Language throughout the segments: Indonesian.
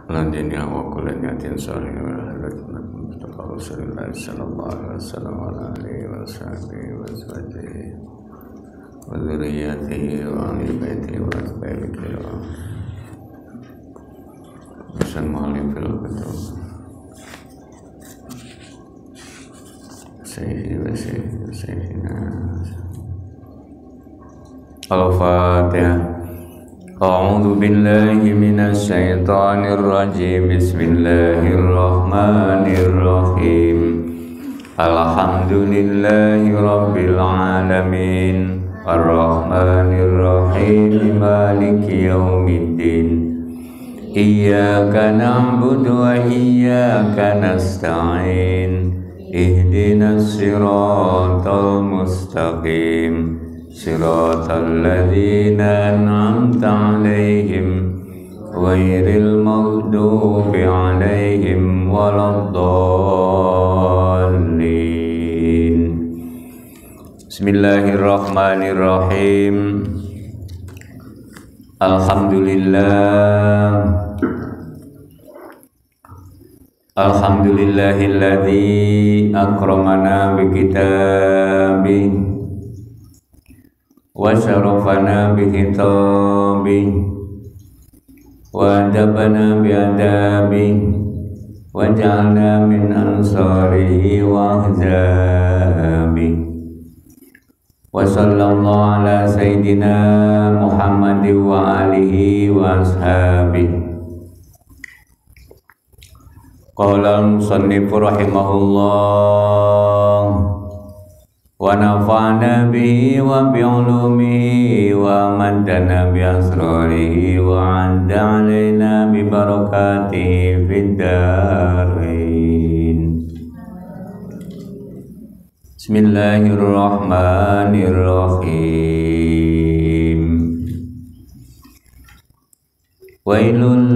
Lanjutnya wakil niatin soleh Mustafa Rasulullah sallallahu alaihi wasallam wa alihi wa sahbihi wa sallam wa dzurriyyatihi wa ahli baitihi wa ashabihi kiram Hasan mu'alifil betul Sayyidina Al-Fatihah. A'udzu billahi minasy syaithanir rajim. Bismillahirrahmanirrahim. Alhamdulillahi rabbil alamin. Arrahmanir rahim. Maliki yaumiddin. Iyyaka na'budu wa iyyaka nasta'in. Ihdinas siratal mustaqim. Siratal ladzina an'amta 'alaihim ghairil maghdubi 'alaihim waladdallin. Bismillahirrahmanirrahim. Alhamdulillahilladzi akramana bikitabihi wa syarafana bihitabihi wa adabana biadabihi wa ja'alna min ansarihi wa ahzabihi wa sallallahu ala sayyidina Muhammadin wa alihi wa ashabihi. Qala al-musannifu rahimahullah wa nafa'ana bihi wa bi'ulumihi wa maddana bi asrarihi wa 'adda 'alaina bi barakatihi fid dharain. Bismillahirrahmanirrahim. Wailul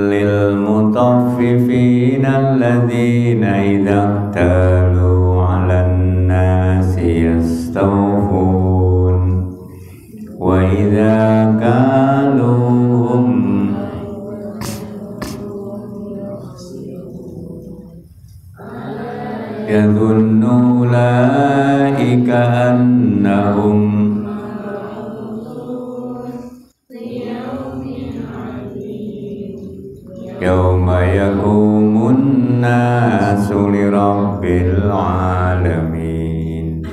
lil mutaffifina alladzina idza talu 'alan yastawfun wa idza kaluhum yadhunnu ulaika annahum yawma yaqumun nasu li rabbil alamin.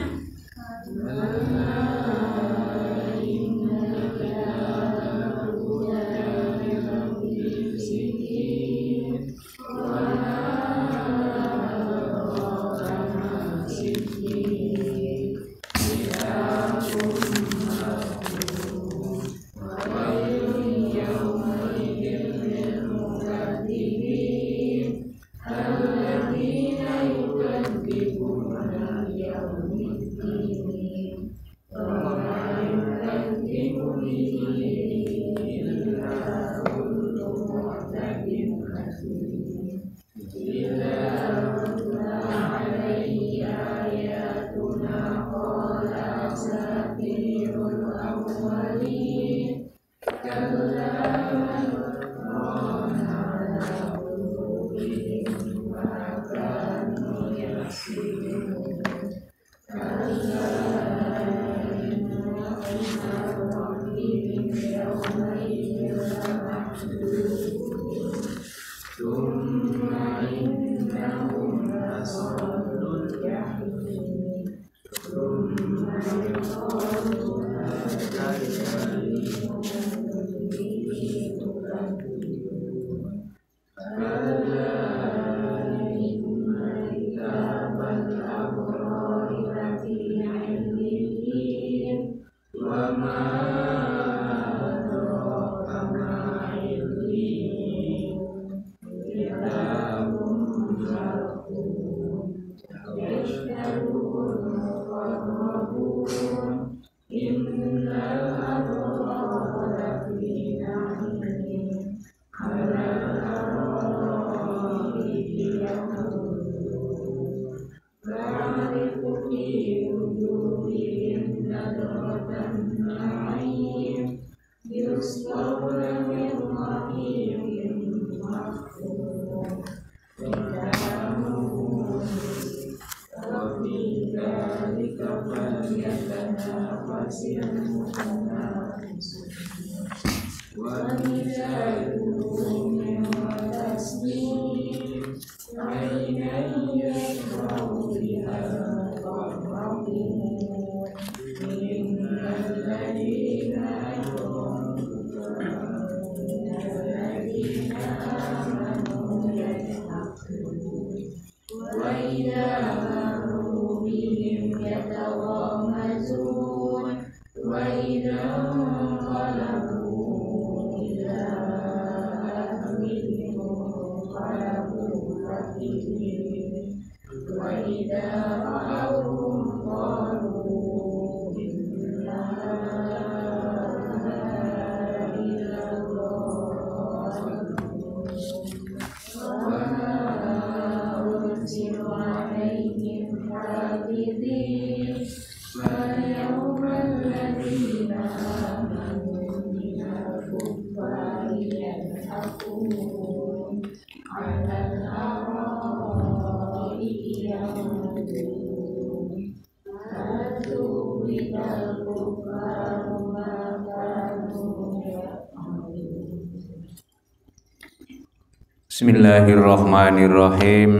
Bismillahirrahmanirrahim.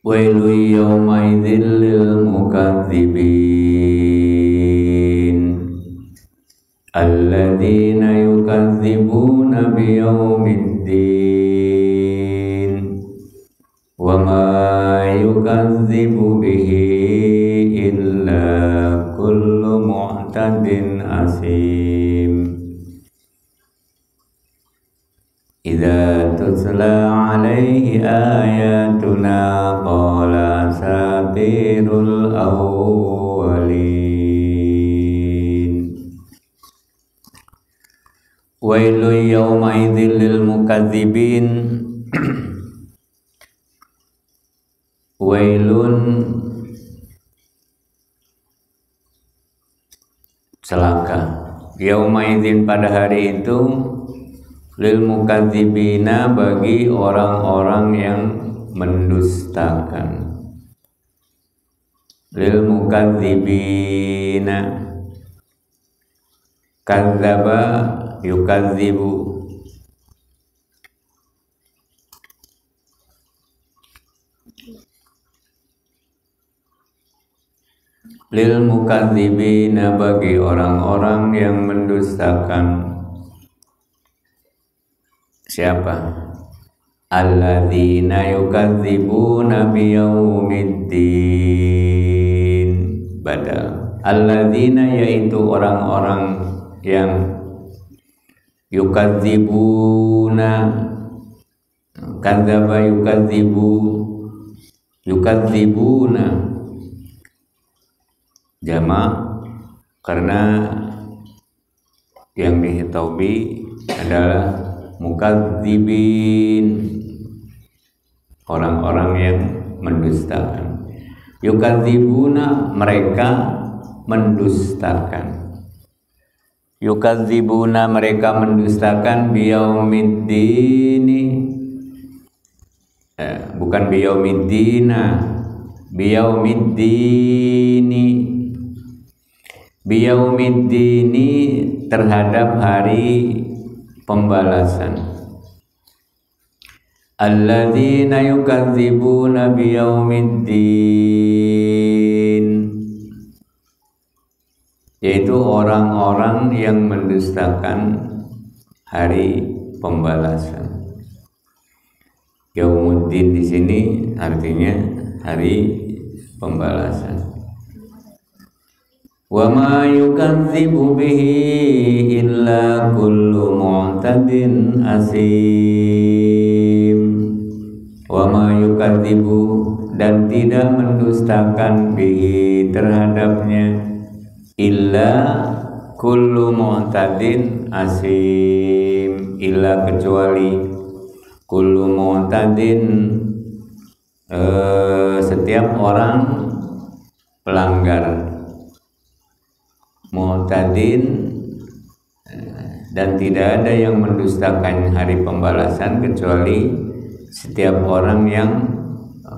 Wailu yawmaidzil lil mukadzibin alladzina yukadzibuna biyaumiddin wa ma yukadzibu bihi illa kullu mu'tadin asim. Idza tutla alaihi ayatuna qala asatirul awwalin. Wailu yawmaidzil lil mukadzibin. Wailun celaka yaumaidzin pada hari itu lil mukadzibina bagi orang-orang yang mendustakan. Lil mukadzibina kadzdzaba yukadzibu. Lil mukadzibina bagi orang-orang yang mendustakan. Siapa? Alladzina yukadzibuna biyaumiddin. Badal. Alladzina yaitu orang-orang yang yukadzibuna. Kadzdzaba yukadzibu. Yukadzibuna jamak karena yang dihitaubi adalah mukadzibin, orang-orang yang mendustakan. Yukadzibuna mereka mendustakan. Yukadzibuna mereka mendustakan biyaumiddini, bukan biyaumiddina, biyaumiddini. Biyaumiddini terhadap hari pembalasan. Alladzina yukadzibuna biyaumiddin, yaitu orang-orang yang mendustakan hari pembalasan. Yaumuddin di sini artinya hari pembalasan. Wa ma yukadzibu bihi illa kullu mu'tadin asim. Wa ma yukadzibu dan tidak mendustakan bihi terhadapnya illa kullu mu'tadin asim, illa kecuali kullu mu'tadin setiap orang pelanggar, mu'tadin, dan tidak ada yang mendustakan hari pembalasan kecuali setiap orang yang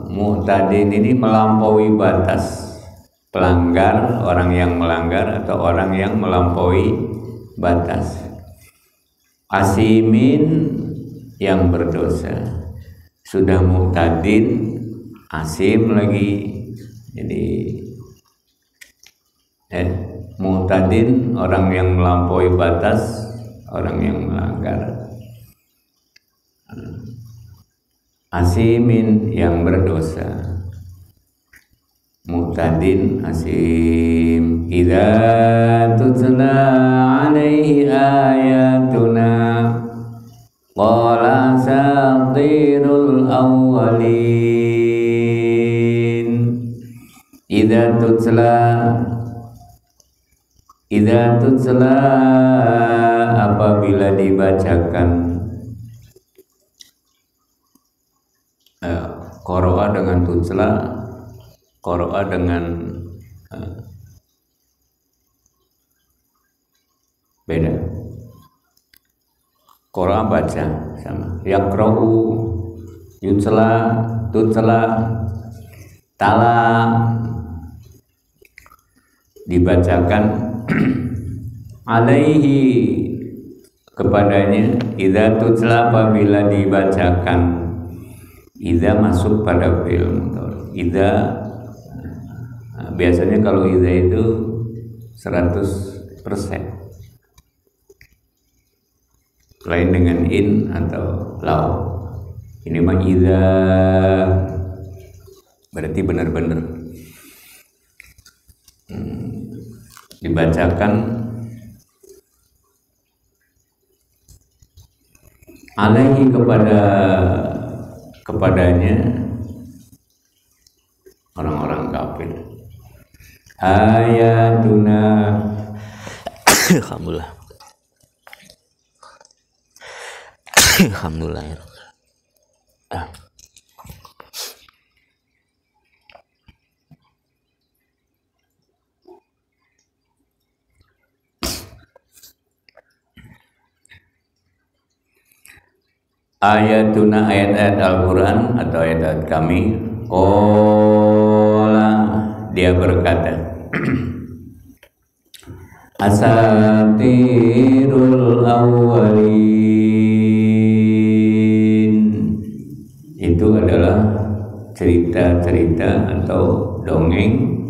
mu'tadin ini melampaui batas. Pelanggar, orang yang melanggar atau orang yang melampaui batas. Asimin, yang berdosa. Sudah mu'tadin, asim lagi. Jadi mu'tadin, orang yang melampaui batas, orang yang melanggar. Asimin, yang berdosa. Mu'tadin, asim. Idza tutla alaihi ayatuna qala asatirul awwalin. Idza tutla, apabila dibacakan. Qara'a dengan tutla, qara'a dengan beda. Qara'a baca sama. Yaqra'u, yutla, tutla, tala, dibacakan. Alaihi, kepadanya. Idza tutla, apabila dibacakan. Idza masuk pada fi'il mudhari. Idza, biasanya kalau idza itu 100%. Lain dengan in atau lau. Ini mah idza, berarti benar-benar dibacakan. Alaihi, kepadanya orang-orang kafir. Ayatuna, alhamdulillah. Alhamdulillah. Ayatuna, ayat-ayat Al-Quran atau ayat-ayat kami. Qala, dia berkata. Asatirul awwalin, itu adalah cerita-cerita atau dongeng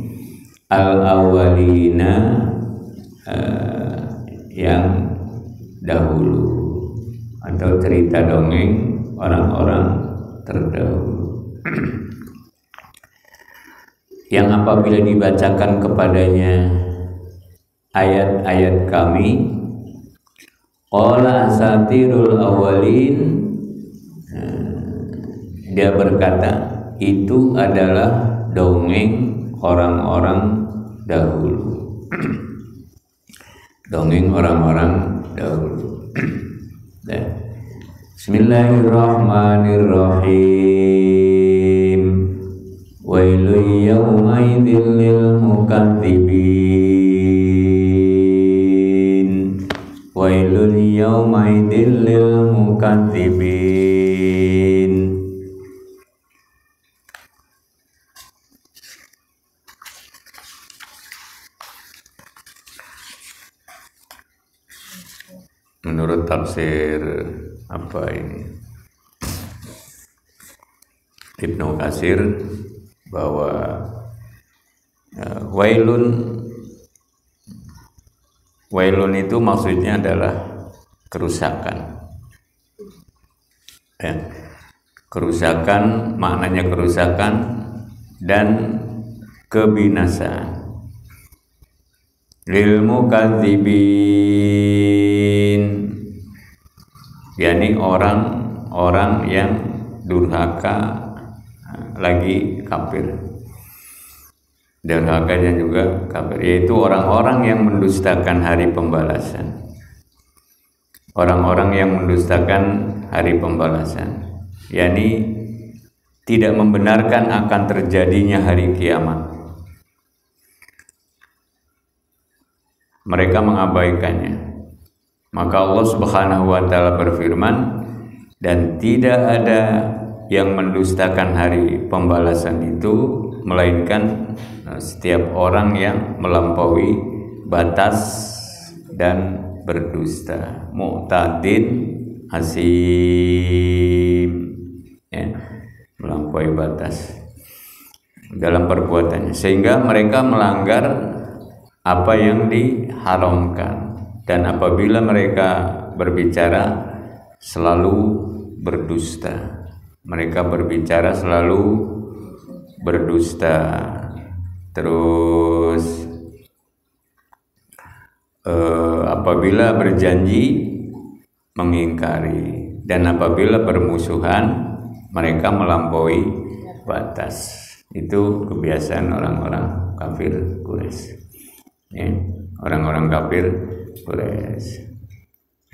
al-awwalina, yang dahulu, atau cerita dongeng orang-orang terdahulu. Yang apabila dibacakan kepadanya ayat-ayat kami, qala asatirul awwalin, dia berkata itu adalah dongeng orang-orang dahulu. Dongeng orang-orang dahulu. Bismillahirrahmanirrahim. Wailul yawmaidil lil mukadzibin. Wailul yawmaidil lil mukadzibin. Menurut tafsir apa ini Ibnu Katsir, bahwa wailun itu maksudnya adalah kerusakan. Kerusakan, maknanya kerusakan dan kebinasaan. Lil mukadzibin, yakni orang-orang yang durhaka lagi kafir. Durhakanya juga kafir, yaitu orang-orang yang mendustakan hari pembalasan. Orang-orang yang mendustakan hari pembalasan, yakni tidak membenarkan akan terjadinya hari kiamat. Mereka mengabaikannya. Maka Allah Subhanahu wa taala berfirman, dan tidak ada yang mendustakan hari pembalasan itu melainkan setiap orang yang melampaui batas dan berdusta, mu'tadin asim, ya, melampaui batas dalam perbuatannya, sehingga mereka melanggar apa yang diharamkan, dan apabila mereka berbicara selalu berdusta. Mereka berbicara selalu berdusta. Terus apabila berjanji mengingkari, dan apabila bermusuhan mereka melampaui batas. Itu kebiasaan orang-orang kafir Quraisy. Ya, orang-orang kafir Quraisy.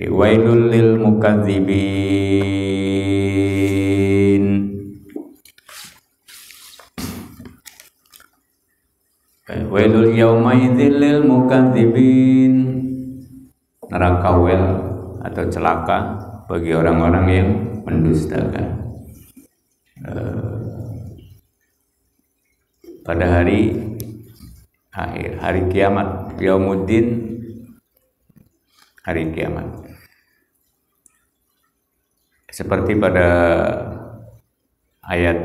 Wailul lil mukadzibin. Wailul yauma idzil lil mukadzibin. Neraka wel atau celaka bagi orang-orang yang mendustakan pada hari akhir, hari kiamat, yaumuddin, hari kiamat. Seperti pada ayat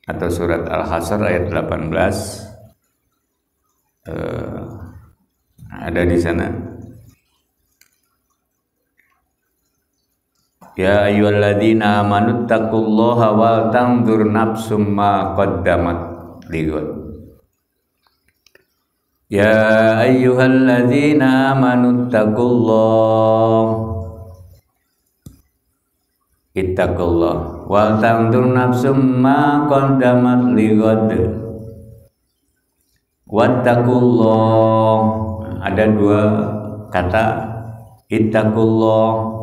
atau surat Al-Hasyr ayat 18, ada di sana, ya ayyuhalladzina amanu taqullaha wal tanzur nafsum ma qaddamat lighad. Ya ayyuhalladzina amanu taqullaha ittaqullah wal tanzur nafsum ma qaddamat lighad. Wattaqullah, ada dua kata, ittaqullah.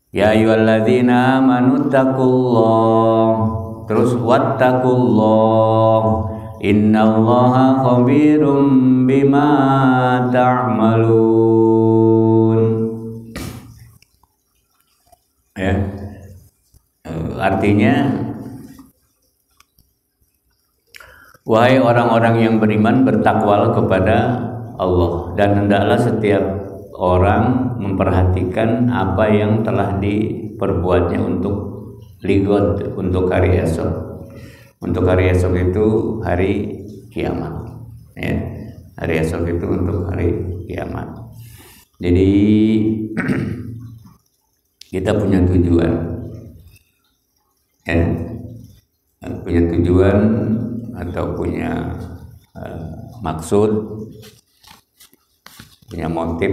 Ya ayyuhalladzina amanu taqullah, terus wattaqullah, innallaha khabirum bima ta'malun. Ya, artinya, wahai orang-orang yang beriman, bertakwalah kepada Allah, dan hendaklah setiap orang memperhatikan apa yang telah diperbuatnya untuk ligot, untuk hari esok. Untuk hari esok itu hari kiamat, ya. Hari esok itu untuk hari kiamat. Jadi kita punya tujuan, ya, punya tujuan atau punya maksud, punya motif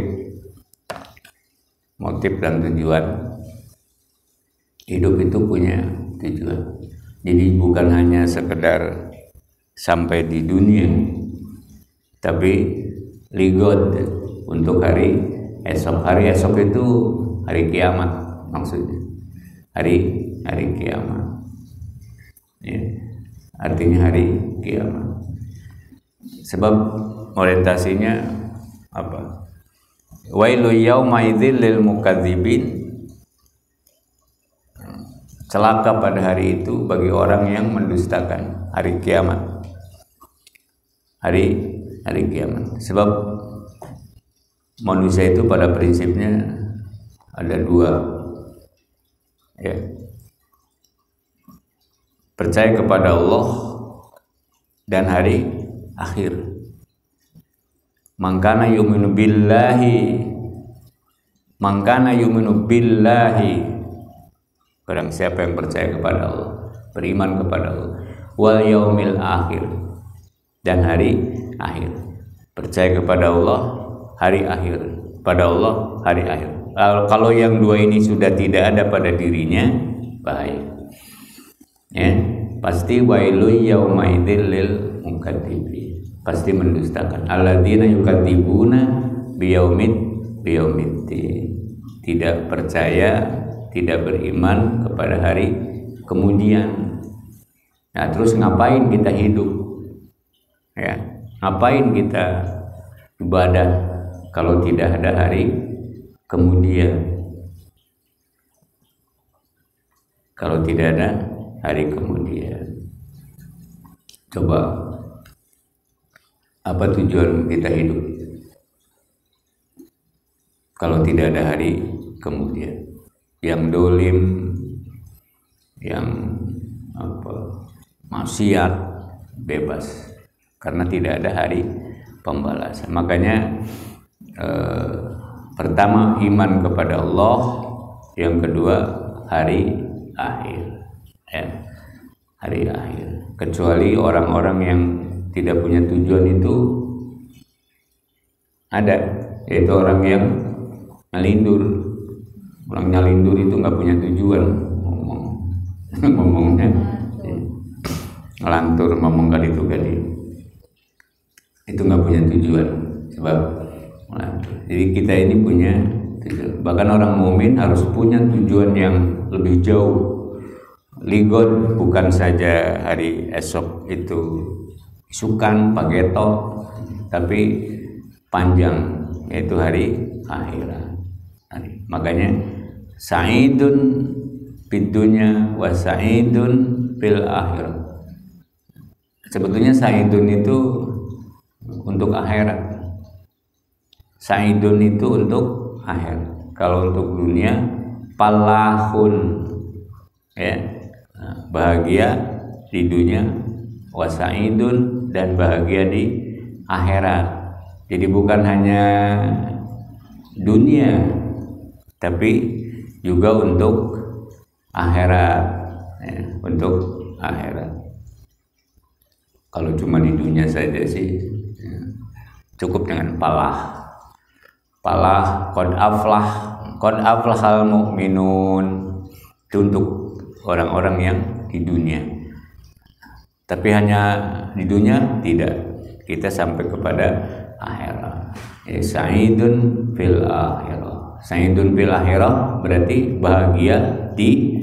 dan tujuan. Hidup itu punya tujuan. Jadi bukan hanya sekedar sampai di dunia, tapi ligot untuk hari esok. Hari esok itu hari kiamat maksudnya. Hari kiamat. Ya. Artinya hari kiamat. Sebab orientasinya apa? Wailul yauma idzil lil mukadzibin. Celaka pada hari itu bagi orang yang mendustakan hari kiamat. Hari kiamat. Sebab manusia itu pada prinsipnya ada dua, ya. Percaya kepada Allah dan hari akhir. Mangkana yu'minu billahi, barang siapa yang percaya kepada Allah, beriman kepada Allah, wal yaumil akhir, dan hari akhir. Percaya kepada Allah, hari akhir, pada Allah, hari akhir. Kalau yang dua ini sudah tidak ada pada dirinya, bahaya. Ya, pasti wailul yauma idzil lil mukadzibin, pasti mendustakan. Alladzina yukadzibuna biyaumiddin, tidak percaya, tidak beriman kepada hari kemudian, Nah, terus ngapain kita hidup? Ya, ngapain kita ibadah kalau tidak ada hari kemudian? Kalau tidak ada hari kemudian, coba apa tujuan kita hidup kalau tidak ada hari kemudian? Yang dolim, yang maksiat bebas karena tidak ada hari pembalasan. Makanya pertama iman kepada Allah, yang kedua hari akhir, ya, hari akhir. Kecuali orang-orang yang tidak punya tujuan itu ada, yaitu orang yang nyalindur. Orang nyalindur itu nggak punya tujuan, ngomongnya ngelantur, ngomong kali itu nggak punya tujuan, sebab ngelantur. Jadi kita ini punya tujuan. Bahkan orang mukmin harus punya tujuan yang lebih jauh. Ligon bukan saja hari esok itu isukan pageto, tapi panjang, yaitu hari akhirat. Makanya sa'idun fid dunya wa sa'idun fil akhirah. Sebetulnya sa'idun itu untuk akhirat, sa'idun itu untuk akhirat. Kalau untuk dunia palahun, ya, bahagia di dunia, wasaidun, dan bahagia di akhirat. Jadi bukan hanya dunia, tapi juga untuk akhirat, ya, untuk akhirat. Kalau cuma di dunia saja sih, ya, cukup dengan palah, qad aflahal mu'minun, itu untuk orang-orang yang di dunia. Tapi hanya di dunia tidak, kita sampai kepada akhirat. Ya, sa'idun fil akhirah. Sa'idun fil akhirah berarti bahagia di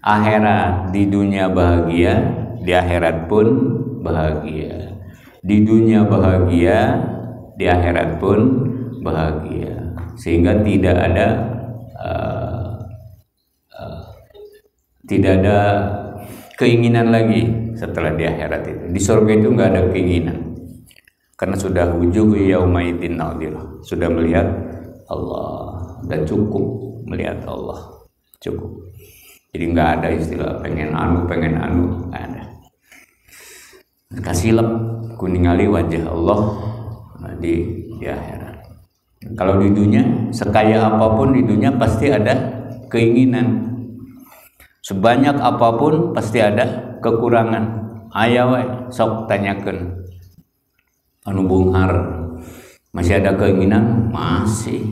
akhirat. Di dunia bahagia, di akhirat pun bahagia. Di dunia bahagia, di akhirat pun bahagia. Sehingga tidak ada keinginan lagi setelah di akhirat itu. Di surga itu nggak ada keinginan, karena sudah wujuh yaumaidin nadhirah, sudah melihat Allah, dan cukup melihat Allah, cukup. Jadi nggak ada istilah pengen anu, nggak ada. Kasilap kuningali wajah Allah di akhirat. Kalau di dunia, sekaya apapun di dunia pasti ada keinginan. Sebanyak apapun pasti ada kekurangan. Aya we sok tanyakeun anu bunghar, masih ada keinginan? Masih.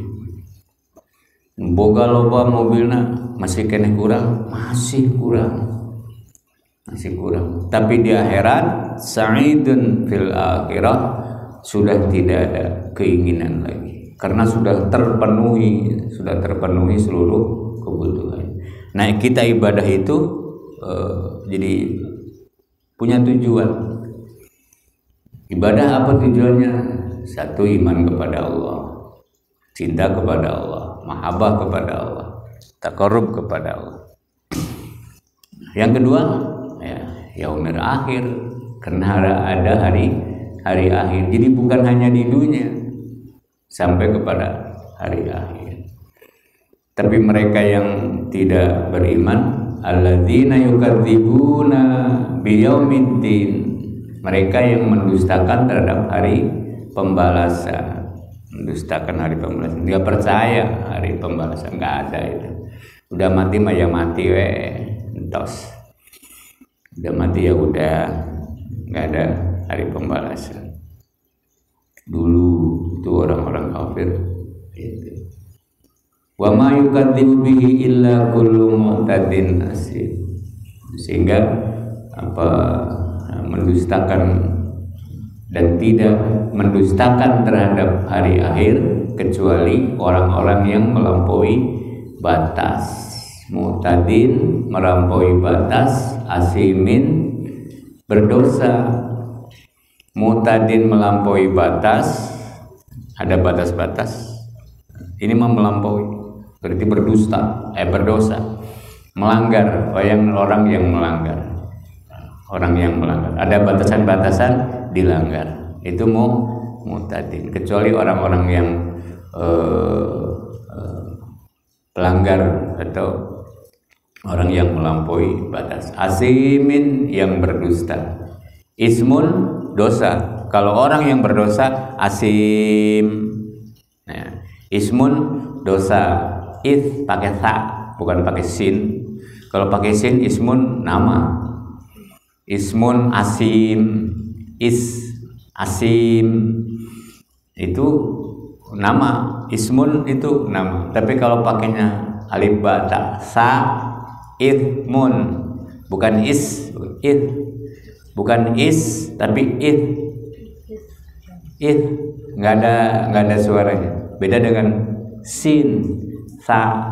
Boga loba mobilna, masih keneh kurang? Masih kurang. Tapi di akhirat, sa'idun fil akhirah, sudah tidak ada keinginan lagi, karena sudah terpenuhi seluruh kebutuhan. Nah, kita ibadah itu jadi punya tujuan. Ibadah apa tujuannya? Satu, iman kepada Allah, cinta kepada Allah, mahabbah kepada Allah, taqarrub kepada Allah. Yang kedua, ya, yaumil akhir, karena ada hari akhir. Jadi bukan hanya di dunia, sampai kepada hari akhir. Tapi mereka yang tidak beriman, alladzina yukadzibuna biyaumiddin, mereka yang mendustakan terhadap hari pembalasan. Mendustakan hari pembalasan, dia percaya hari pembalasan, nggak ada itu. Udah mati mah ya mati we, entos. Udah mati ya udah, nggak ada hari pembalasan. Dulu itu orang-orang kafir itu. Wa ma yukadzibu bihi illa kullu mu'tadin asim. Sehingga mendustakan dan tidak mendustakan terhadap hari akhir kecuali orang-orang yang melampaui batas. Mu'tadin, melampaui batas, asimin, berdosa, mu'tadin melampaui batas, ada batas-batas. Ini mah melampaui, berarti berdusta, berdosa, melanggar, orang yang melanggar, ada batasan-batasan dilanggar, itu mu'tadin. Kecuali orang-orang yang pelanggar atau orang yang melampaui batas. Asimin yang berdusta, ismun dosa. Kalau orang yang berdosa asim, nah, ismun dosa, pakai sa, bukan pakai sin. Kalau pakai sin ismun nama, ismun asim, asim itu nama, ismun itu nama. Tapi kalau pakainya alif ba ta sa, ismun, bukan bukan tapi nggak ada suaranya. Beda dengan sin, sa,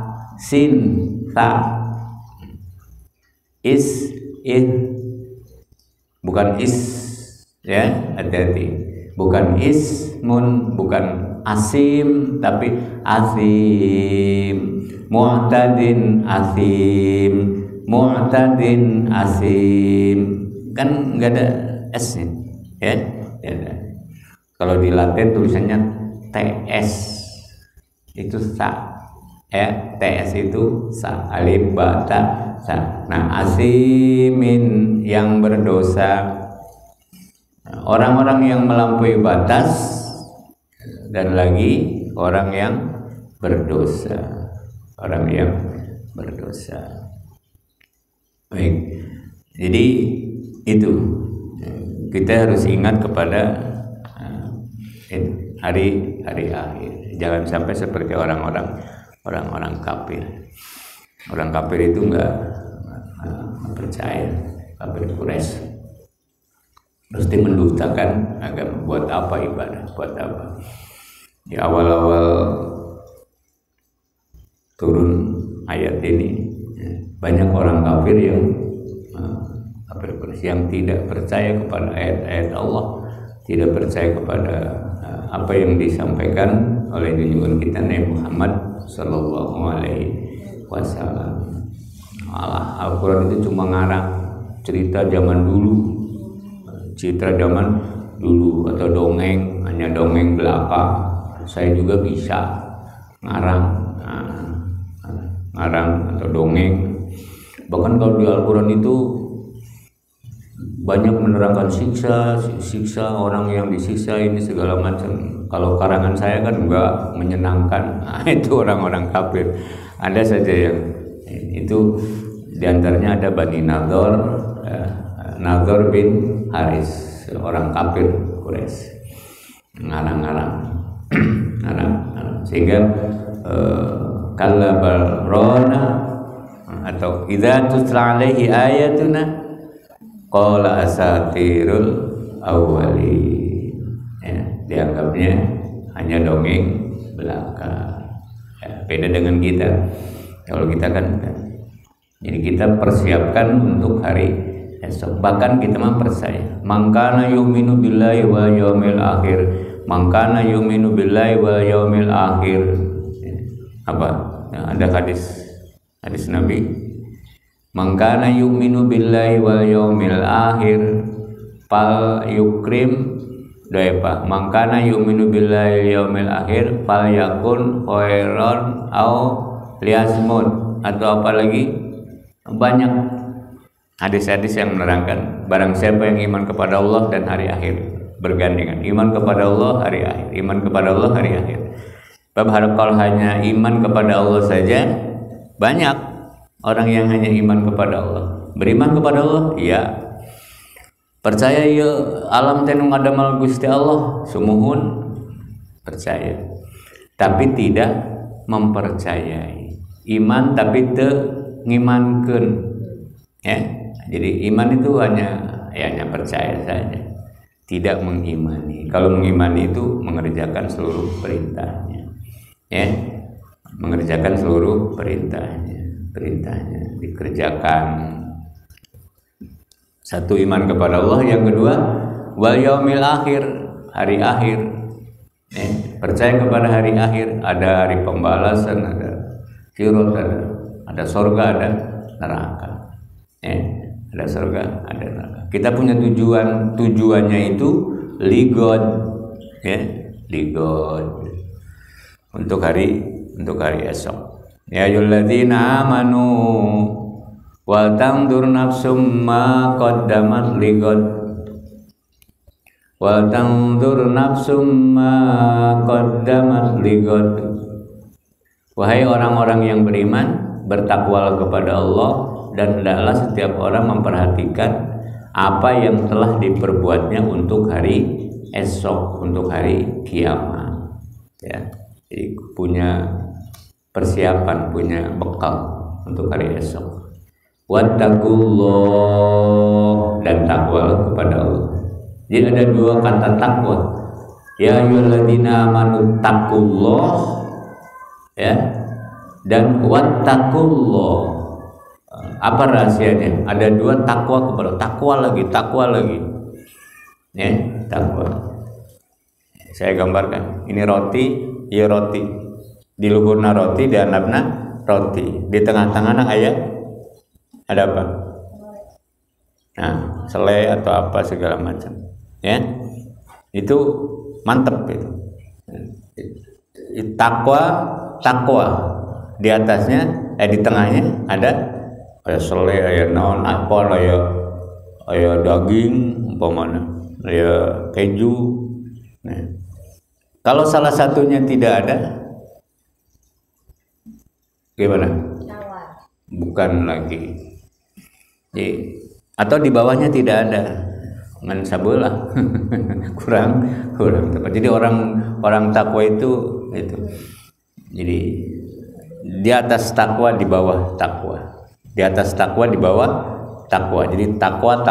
bukan ya, hati-hati. Bukan ismun, bukan asim, tapi asim. Mu'tadin asim, kan nggak ada s-nya, ya. Kalau di Latin tulisannya ts, itu sa, ya. Ts itu sa, alif ba ta sa. Nah, asimin yang berdosa, orang-orang yang melampaui batas, dan lagi orang yang berdosa. Baik, jadi itu kita harus ingat kepada hari akhir. Jangan sampai seperti orang-orang kafir. Orang kafir itu nggak percaya, kafir Quraisy pasti mendustakan agama. Buat apa ibadah? Buat apa? Di awal-awal turun ayat ini, banyak orang kafir yang yang tidak percaya kepada ayat-ayat Allah, tidak percaya kepada apa yang disampaikan oleh junjungan kita Nabi Muhammad Sallallahu Alaihi Wasallam. Al-Quran itu cuma ngarang cerita zaman dulu, atau dongeng, hanya dongeng belaka. Saya juga bisa ngarang atau dongeng. Bahkan kalau di Al-Quran itu banyak menerangkan siksa orang yang disiksa ini segala macam. Kalau karangan saya kan enggak menyenangkan. Itu orang-orang kafir. Ada saja yang itu, diantaranya ada Bani Nadhr bin Haris, orang kafir Quraisy, ngarang sehingga kalla balrona, atau idza tutla alaihi ayatuna qala asatirul awwalin, ya, dianggapnya hanya dongeng belaka. Ya, beda dengan kita. Kalau kita kan, jadi kita persiapkan untuk hari esok. Bahkan kita percaya, mangkana yu'minu billahi wal yaumil akhir, mangkana yu'minu billahi wal yaumil akhir. Apa? Ya, ada hadis Nabi, mangkana yu'minu billahi wal yaumil akhir fal yukrim doepa, mangkana yu'minu billahi wal yaumil akhir fal yakun khairan au liasmut, atau apa lagi, banyak hadis-hadis yang menerangkan barang siapa yang iman kepada Allah dan hari akhir, bergandengan iman kepada Allah, hari akhir, iman kepada Allah, hari akhir. Berharap kalau hanya iman kepada Allah saja, banyak orang yang hanya iman kepada Allah. Beriman kepada Allah, iya. Percaya ya alam tenung adamal Gusti Allah, sumuhun percaya, tapi tidak mempercayai. Iman tapi teu ngimankeun, ya. Jadi iman itu hanya percaya saja, tidak mengimani. Kalau mengimani itu mengerjakan seluruh perintahnya, ya, mengerjakan seluruh perintahnya dikerjakan. Satu, iman kepada Allah. Yang kedua, wal yaumil akhir, hari akhir. Percaya kepada hari akhir, ada hari pembalasan, ada sirat, ada surga, ada neraka. Ada surga, ada neraka. Kita punya tujuannya itu li God, li God, untuk hari esok. Ya ayyuhalladzina amanu wal tanzur nafsum ma qaddamat li God. Wal tanzur nafsum ma qaddamat li God. Wahai orang-orang yang beriman, bertakwalah kepada Allah, dan hendaklah setiap orang memperhatikan apa yang telah diperbuatnya untuk hari esok, untuk hari kiamat. Ya, jadi punya persiapan, punya bekal untuk hari esok. Wattaqullah, dan takwalah kepada Allah. Jadi ada dua kata takwa. Ya ayyuhalladzina amanu taqullah, ya, dan wattaqullah. Apa rahasianya? Ada dua takwa kepada takwa lagi, ya, takwa. Saya gambarkan. Ini roti, ya roti. Di luhurna roti, di handapna roti. Di tengah-tengahna ada apa? Nah, selai atau apa segala macam. Ya, itu mantep itu. Takwa. Di atasnya, di tengahnya ada selai, aya naon, apel, aya daging, umpamana, aya keju. Nah, kalau salah satunya tidak ada, gimana? Bukan lagi. Jadi, atau di bawahnya tidak ada, ngan sabelah. kurang tepat. Jadi orang takwa itu. Jadi di atas takwa, di bawah takwa. Di atas takwa, di bawah takwa. Jadi takwa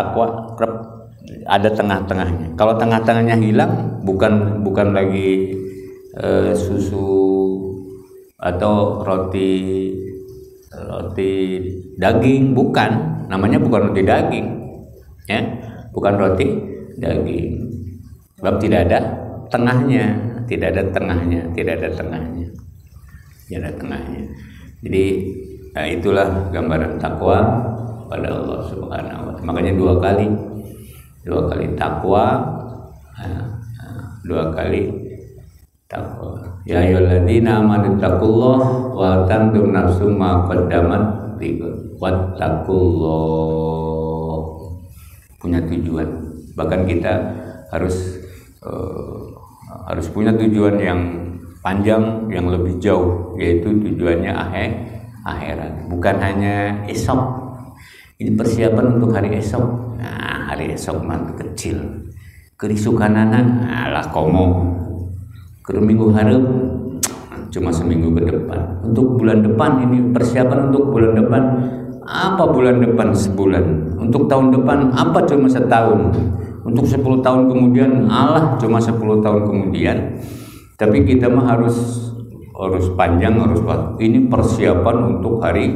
ada tengah-tengahnya. Kalau tengah-tengahnya hilang, bukan lagi susu atau roti daging, bukan. Namanya bukan roti daging, ya, bukan roti daging. Sebab tidak ada tengahnya. Jadi itulah gambaran takwa pada Allah Subhanahu wa Ta'ala. Makanya dua kali takwa, dua kali takwa. Ya ayyuhalladzina amanu taqullaha wa tanzur nafsum ma qaddamat lighad. Wattaqullah, punya tujuan. Bahkan kita harus punya tujuan yang panjang, yang lebih jauh, yaitu tujuannya akhirat, bukan hanya esok. Ini persiapan untuk hari esok. Nah, hari esok mah kecil. Kerisukanana lah komo. Keur minggu hareup cuma seminggu ke depan. Untuk bulan depan, ini persiapan untuk bulan depan. Apa bulan depan? Sebulan. Untuk tahun depan apa? Cuma setahun. Untuk 10 tahun kemudian, cuma 10 tahun kemudian. Tapi kita mah harus panjang, ini persiapan untuk hari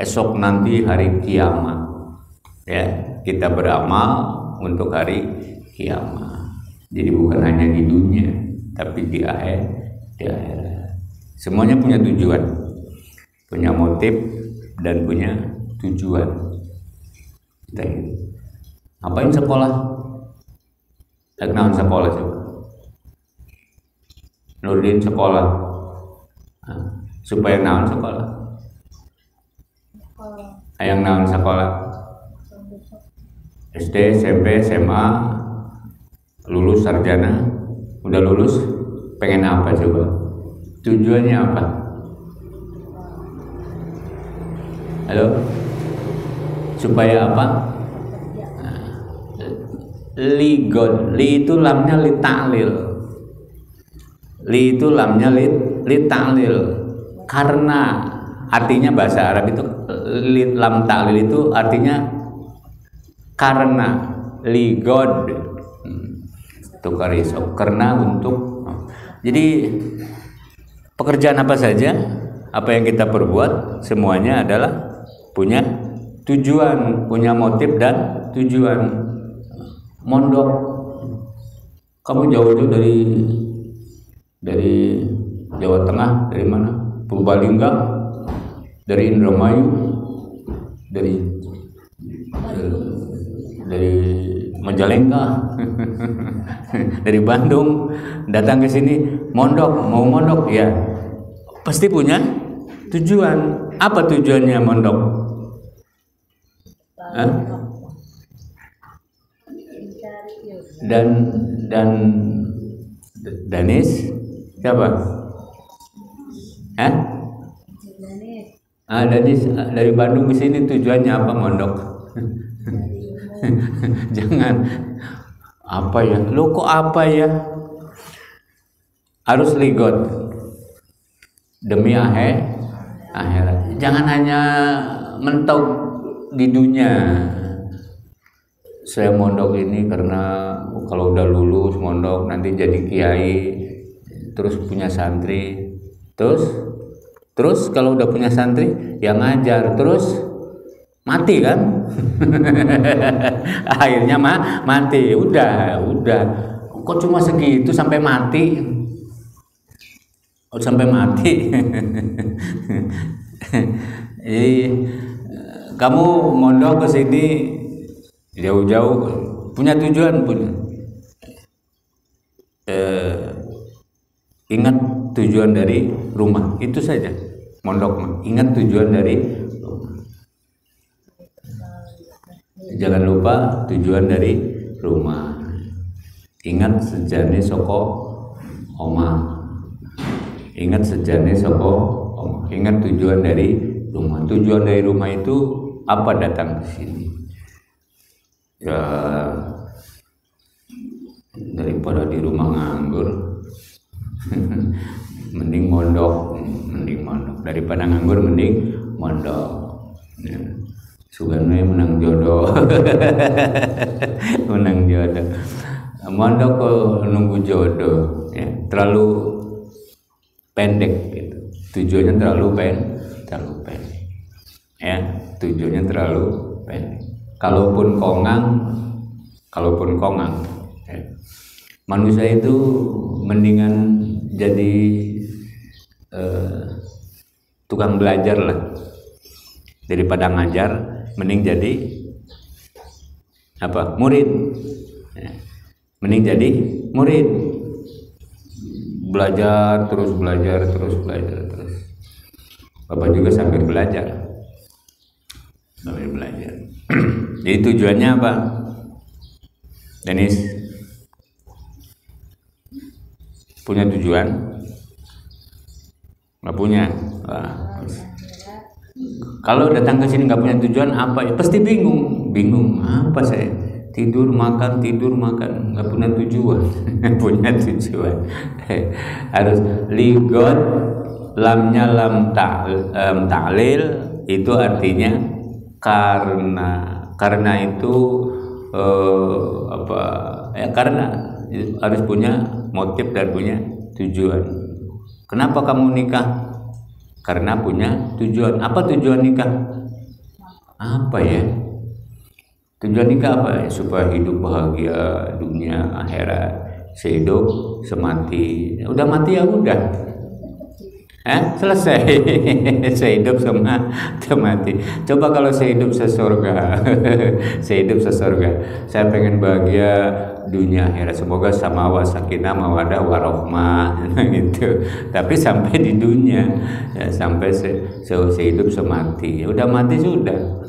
esok nanti, hari kiamat. Ya, kita beramal untuk hari kiamat. Jadi bukan hanya di dunia, tapi di akhirat. Semuanya punya tujuan, punya motif, dan punya tujuan. Kita ini ngapain sekolah? Kenapa sekolah coba? Nurdin sekolah. Supaya naon sekolah? Hayang naon sekolah? SD, SMP, SMA, lulus sarjana, udah lulus, pengen apa coba? Tujuannya apa? Halo? Supaya apa? Li God, li itu lamnya li ta'lil. Li itu lamnya li ta'lil. Karena artinya bahasa Arab itu lam ta'lil itu artinya karena, li God. Tukar isok, karena, untuk. Jadi pekerjaan apa saja, apa yang kita perbuat, semuanya adalah punya tujuan, punya motif dan tujuan. Mondok, kamu jauh-jauh dari Jawa Tengah, dari mana? Purbalingga, dari Indramayu, dari Majalengka, dari Bandung, datang ke sini mondok, mau mondok ya, pasti punya tujuan. Apa tujuannya mondok? Dan Danis siapa? Danis dari Bandung ke sini tujuannya apa mondok? Jangan apa ya? Lo kok apa ya? Harus ligot demi akhirat. Jangan hanya mentok di dunia. Saya mondok ini karena kalau udah lulus mondok nanti jadi kiai, terus punya santri, terus kalau udah punya santri yang ngajar, terus mati kan? Akhirnya mati. Udah. Kok cuma segitu sampai mati? Sampai mati. Jadi kamu mondok ke sini jauh-jauh punya tujuan, ingat tujuan dari rumah, itu saja mondok. Ingat tujuan dari rumah, jangan lupa tujuan dari rumah. Ingat sejane soko omah, ingat sejane soko omah. Ingat tujuan dari rumah. Tujuan dari rumah itu apa datang ke sini? Ya, daripada di rumah nganggur, mending mondok. Daripada nganggur mending mondok. Ya. Sugano menang jodoh. Menang jodoh. Mondok nunggu jodoh, ya, terlalu pendek gitu. Tujuannya terlalu pendek. Ya, tujuannya terlalu pendek. Kalaupun kongang, ya. Manusia itu mendingan jadi tukang belajar lah daripada ngajar, mending jadi murid, ya. Mending jadi murid, belajar terus. Bapak juga sambil belajar. Jadi tujuannya apa, Denis? Punya tujuan? Nggak punya. Kalau datang ke sini nggak punya tujuan apa? Pasti bingung. Apa saya tidur makan, nggak punya tujuan. Punya tujuan. Harus ligot, lamnya lam ta'lil, itu artinya karena itu karena harus punya motif dan punya tujuan. Kenapa kamu nikah? Karena punya tujuan. Apa tujuan nikah? Apa ya? Tujuan nikah apa? Supaya hidup bahagia dunia akhirat, sehidup semati. Udah mati ya udah. Selesai. Sehidup sama mati. Coba kalau sehidup sesurga. Sehidup sesurga. Saya pengen bahagia dunia akhirat, semoga samawa sakinah mawadah warohmah gitu. Tapi sampai di dunia, ya, sampai sehidup semati. Udah mati sudah.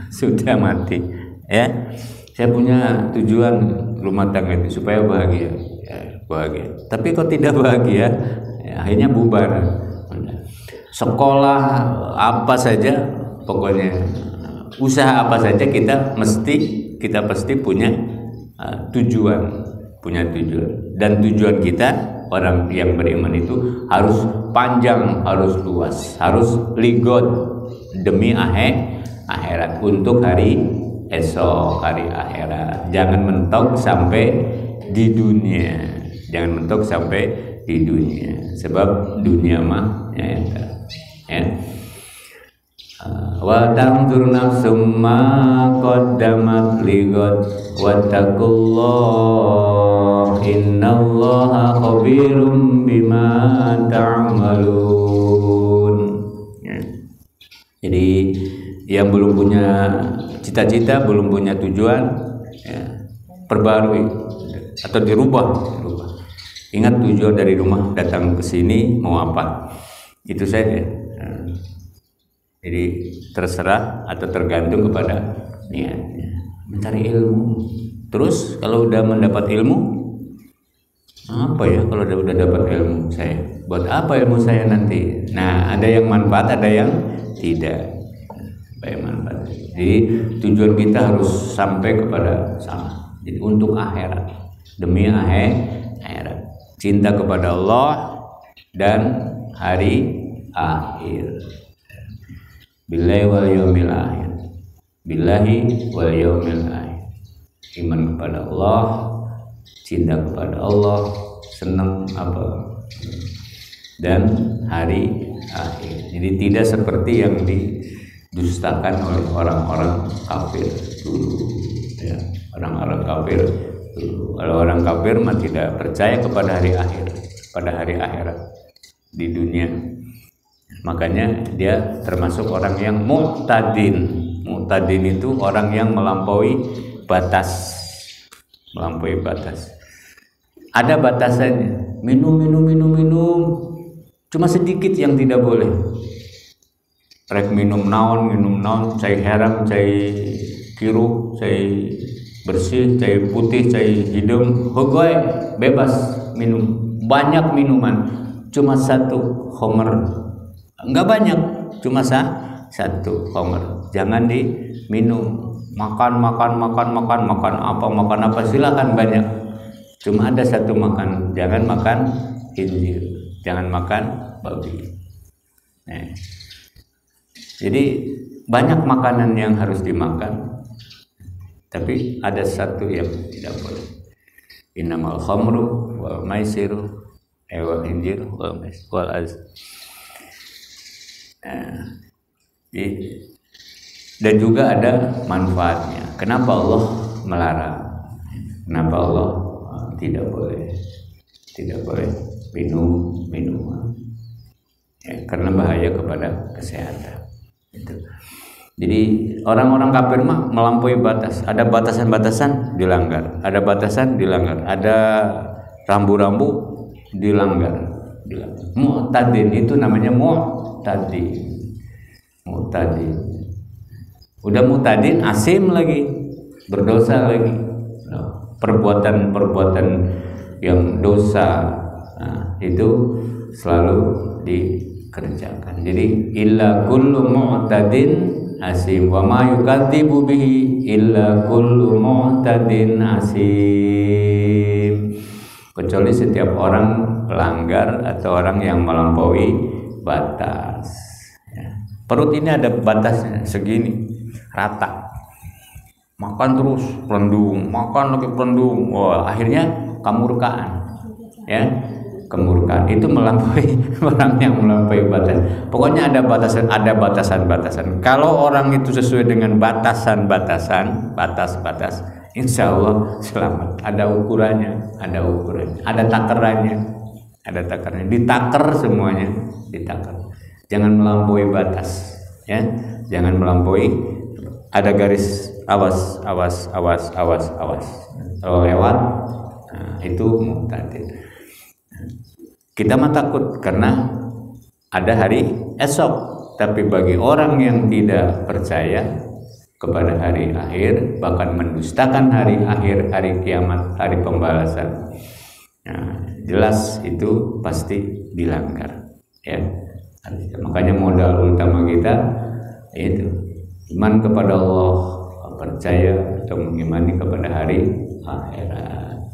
Sudah mati. Ya. Saya punya tujuan rumah tangga itu supaya bahagia. Ya, bahagia. Tapi kalau tidak bahagia, ya, akhirnya bubar. Sekolah apa saja, pokoknya usaha apa saja kita pasti punya tujuan, dan tujuan kita orang yang beriman itu harus panjang, harus luas, harus ligot demi akhirat, untuk hari esok, hari akhirat. Jangan mentok sampai di dunia, sebab dunia mah ya. Wa tanzur nafsum ma qaddamat lighad wattaqullah innallaha khabirum bima ta'malun. Jadi yang belum punya cita-cita, belum punya tujuan, ya, perbarui atau dirubah. Ingat tujuan dari rumah datang ke sini mau apa, itu saja. Jadi terserah atau tergantung kepada niatnya. Mencari ilmu. Terus kalau udah mendapat ilmu, apa ya kalau udah dapat ilmu saya? Buat apa ilmu saya nanti? Nah, ada yang manfaat, ada yang tidak. Baik manfaat. Jadi tujuan kita harus sampai kepada sama. Jadi untuk akhirat, demi akhirat, cinta kepada Allah dan hari akhir. Billahi wal yaumil akhir. Billahi wal yaumil akhir. Iman kepada Allah, cinta kepada Allah, senang apa dan hari akhir. Jadi tidak seperti yang didustakan oleh orang-orang kafir dulu, ya. Orang-orang kafir dulu. Kalau orang kafir mah tidak percaya kepada hari akhir, pada hari akhirat di dunia. Makanya dia termasuk orang yang mu'tadin. Mu'tadin itu orang yang melampaui batas. Melampaui batas. Ada batasannya. Minum. Cuma sedikit yang tidak boleh. Rek minum naon, cai haram, cai kiru, cai bersih, cai putih, cai hidung, hogoy, bebas minum. Banyak minuman. Cuma satu khamr. Enggak banyak, cuma satu khamr. Jangan diminum. Makan apa silakan banyak. Cuma ada satu makan, jangan makan khinzir, jangan makan babi. Nah, jadi banyak makanan yang harus dimakan, tapi ada satu yang tidak boleh. Innamal khamru wal maisiru wal khinzir wal dan juga ada manfaatnya. Kenapa Allah melarang? Kenapa Allah tidak boleh minum minuman? Ya, karena bahaya kepada kesehatan. Itu. Jadi orang-orang kafir mah melampaui batas. Ada batasan-batasan dilanggar. Ada batasan dilanggar. Ada rambu-rambu dilanggar. Mu'tadin itu namanya mu'tadin. Udah mu'tadin, asim lagi, berdosa lagi. Perbuatan-perbuatan yang dosa, itu selalu dikerjakan. Jadi illa kullu mu'tadin asim wa ma yukadzibu bihi illa kullu mu'tadin asim. Kecuali setiap orang pelanggar atau orang yang melampaui batas. Perut ini ada batasnya segini, rata. Makan terus pelendung, makan lagi pelendung. Wah, akhirnya kemurkaan. Ya, kemurkaan itu melampaui orang yang melampaui batas. Pokoknya ada batasan-batasan. Kalau orang itu sesuai dengan batasan-batasan, batas-batas, insya Allah selamat. Ada ukurannya, ada takarannya, ditaker semuanya, ditaker. Jangan melampaui batas, ya. Jangan melampaui. Ada garis awas. Kalau lewat, itu mu'tadin. Kita mah takut karena ada hari esok. Tapi bagi orang yang tidak percaya kepada hari akhir, bahkan mendustakan hari akhir, hari kiamat, hari pembalasan, jelas itu pasti dilanggar, ya. Makanya modal utama kita itu iman kepada Allah, percaya atau mengimani kepada hari akhirat.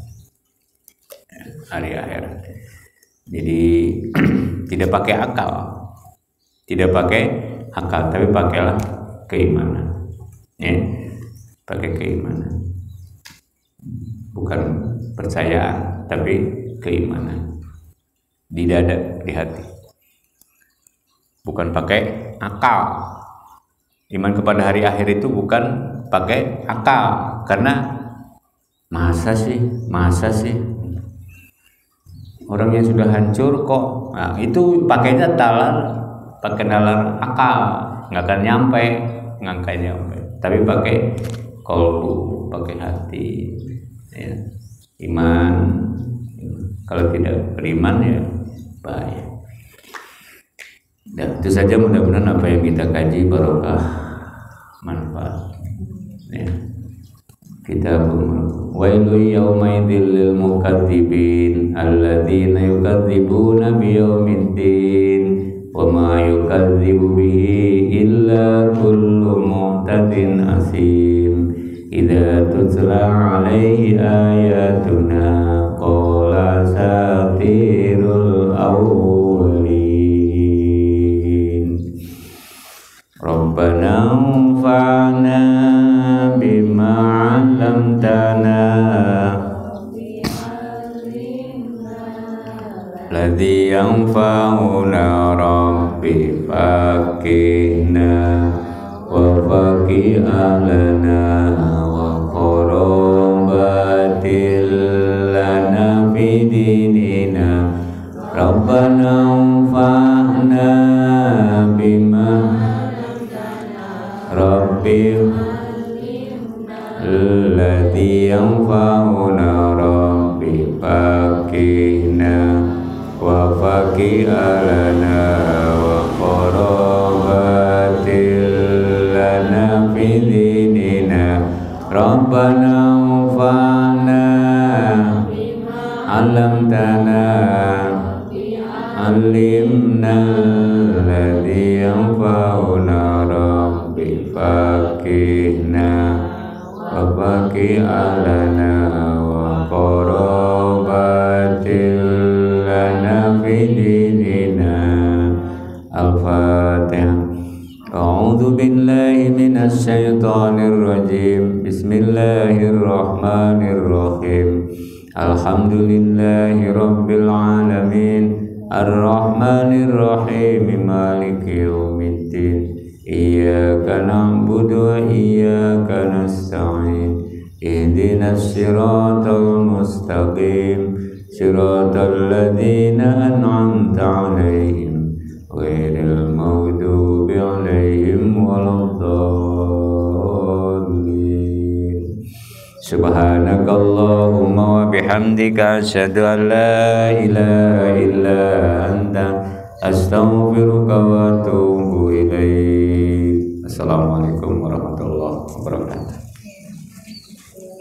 Jadi tidak pakai akal, tapi pakailah keimanan, ya. Pakai keimanan, bukan percayaan, tapi keimanan di dada, di hati. Bukan pakai akal, Iman kepada hari akhir itu bukan pakai akal, karena masa sih orang yang sudah hancur kok. Nah, itu pakainya pakai nalar akal, nggak akan nyampe. Tapi pakai kolbu, pakai hati, ya. Iman. Kalau tidak beriman ya bahaya. Dan itu saja, mudah-mudahan apa yang kita kaji barokah, manfaat. Ya. Kita wailu yaumaidil lil mukadzibin alladzina yukadzibuna biyaumiddin wa ma yukadzibu bihi illa kullu mu'tadin asim idza tutla alaihi ayatuna qala satirul awwalin Rabbana anfa'na bima 'allamtana ladzi yanfa'una rabbi faqihna wa faqi'alana wa qarabatil lana fi dinina Rabbana anfa'na bima rabbi alladzi yanfa'una rabbi faqihna wa faqi'alana wa qarabatil lana fi dinina Rabbana anfa'na 'allamtana 'allimna alladzi yanfa'una rabbi faqihna wa faqi'alana wa qarabatil lana fi dinina Al-Fatihah. A'udzu billahi minasy syaithanir rajim. Bismillahirrahmanirrahim. Alhamdulillahi rabbil alamin. Ar-Rahmanir Rahim. Maliki yaumiddin. Iyyaka na'budu wa iyyaka nasta'in. Ihdinas siratal mustaqim. Siratal ladzina an'amta 'alaihim ghairil maghdubi 'alaihim waladdallin. Subhanakallahumma wa bihamdika asyhadu an la ilaha illa anta astaghfiruka wa atubu ilaik. Assalamualaikum warahmatullahi wabarakatuh.